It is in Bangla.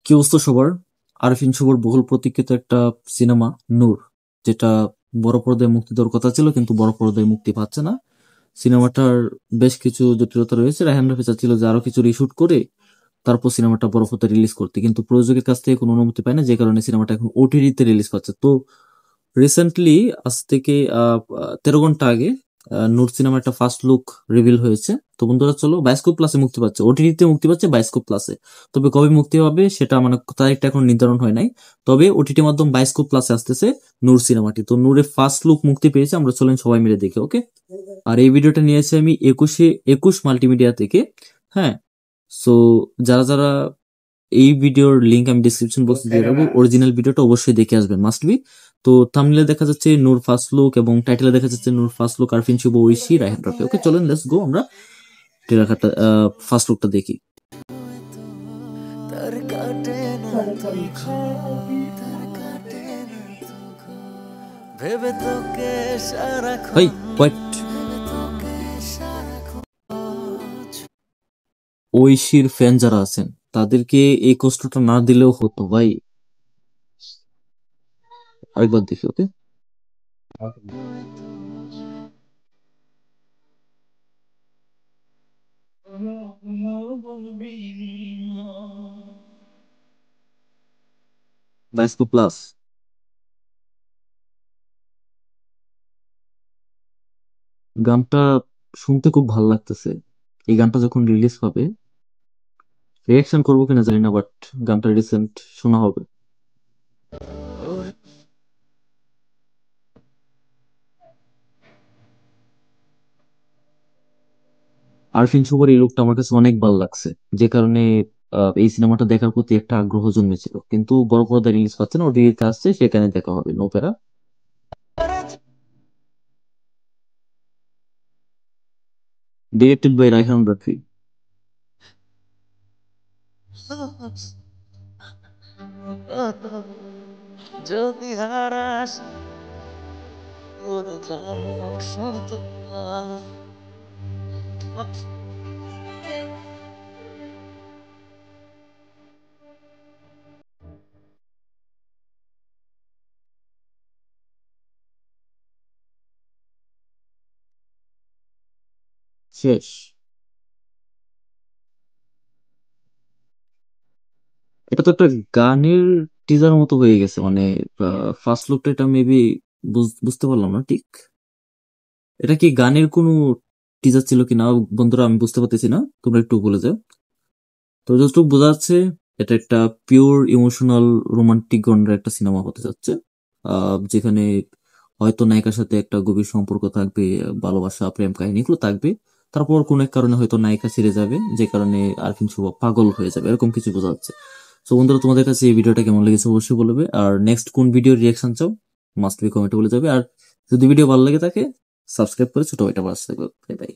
কি অবস্থা সবার? আরফিন শুভর বহুল প্রতীক্ষিত একটা সিনেমা নূর, যেটা বড় পর্দায় মুক্তি দেওয়ার কথা ছিল কিন্তু বড় পর্দায় মুক্তি পাচ্ছে না। সিনেমাটার বেশ কিছু জটিলতা রয়েছে। রায়হান রাফি চাচ্ছিল যে আরো কিছু রিশুট করে তারপর সিনেমাটা বড় পর্দায় রিলিজ করতে, কিন্তু প্রযোজকের কাছ থেকে কোনো অনুমতি পায় না, যে কারণে সিনেমাটা এখন ওটিটিতে রিলিজ পাচ্ছে। তো রিসেন্টলি আজ থেকে 13 ঘন্টা আগে নূর সিনেমা একটা ফার্স্ট লুক রিভিল হয়েছে। তো বন্ধুরা চলো, বায়োস্কোপ প্লাসে মুক্তি পাচ্ছে, ওটিটিতে মুক্তি পাচ্ছে বায়োস্কোপ প্লাসে। তবে কবে মুক্তি হবে সেটা মানে তারিখটা এখন নির্ধারণ হয় নাই। তবে ওটিটি মাধ্যম বায়োস্কোপ প্লাসে আসতেছে নূর সিনেমাটি। তো নূরের ফার্স্ট লুক মুক্তি পেয়েছে, আমরা চলেন সবাই মিলে দেখি, ওকে? আর এই ভিডিওটা নিয়েছি আমি 21 মাল্টিমিডিয়া থেকে। হ্যাঁ, সো যারা যারা এই ভিডিওর লিংক আমি ডিসক্রিপশন বক্সে দিয়ে রাখবো, অরিজিনাল ভিডিওটা অবশ্যই দেখে আসবেন, মাস্ট বি। তো থাম্বনেলে দেখা যাচ্ছে নূর ফার্স্ট লুক এবং টাইটেলে দেখা যাচ্ছে নূর ফার্স্ট লুক, আরফিন শুভ, ঐশী, রায়হান রাফি। ওকে চলেন, লেটস গো, আমরা টেরাকাটা ফার্স্ট লুকটা দেখি। ভাই ওয়েট, ঐশীর ফ্যান যারা আছেন তাদেরকে এই কষ্টটা না দিলেও হতো ভাই। আরেকবার দেখি, ওকে? বায়োস্কোপ প্লাস গানটা শুনতে খুব ভালো লাগতেছে। এই গানটা যখন রিলিজ হবে রিয়াকশন করবো কিনা জানি না, বাট গানটা রিসেন্ট শোনা হবে। আরফিন শুভর এই লুকটা আমার কাছে অনেক ভালো লাগছে, যে কারণে এই সিনেমাটা দেখার প্রতি একটা আগ্রহ জন্মেছিল। কিন্তু বড় পর্দায় রিলিজ পাচ্ছে না, ওটিটিতে আসছে, সেখানে দেখা হবে, নো প্যারা। Directed by Rayhan Rafi. যদি হারাস শেষ। এটা তো একটা গানের টিজার মতো হয়ে গেছে, মানে ফার্স্ট লুকটা এটা মেবি বুঝতে পারলাম না ঠিক। এটা কি গানের কোনো টিজার ছিল কিনা বন্ধুরা, আমি বুঝতে পারতেছি না, তোমরা একটু বলে যাও। তো যতটুকু বোঝা যাচ্ছে এটা একটা পিওর ইমোশনাল রোমান্টিক গন্ডার একটা সিনেমা হতে যাচ্ছে, যেখানে হয়তো নায়িকার সাথে একটা গভীর সম্পর্ক থাকবে, ভালোবাসা, প্রেম কাহিনী এগুলো থাকবে। তারপর কোন এক কারণে হয়তো নায়িকা ছেড়ে যাবে, যে কারণে আরফিন শুভ পাগল হয়ে যাবে, এরকম কিছু বোঝা যাচ্ছে। তো বন্ধুরা, তোমাদের কাছে এই ভিডিওটা কেমন লেগেছে অবশ্যই বলবে, আর নেক্সট কোন ভিডিওর রিয়াকশন চাও মাস্ট বি কমেন্টে বলে যাবে। আর যদি ভিডিও ভালো লেগে থাকে সাবস্ক্রাইব করে ছোট একটা বাস থাকবে। Bye bye.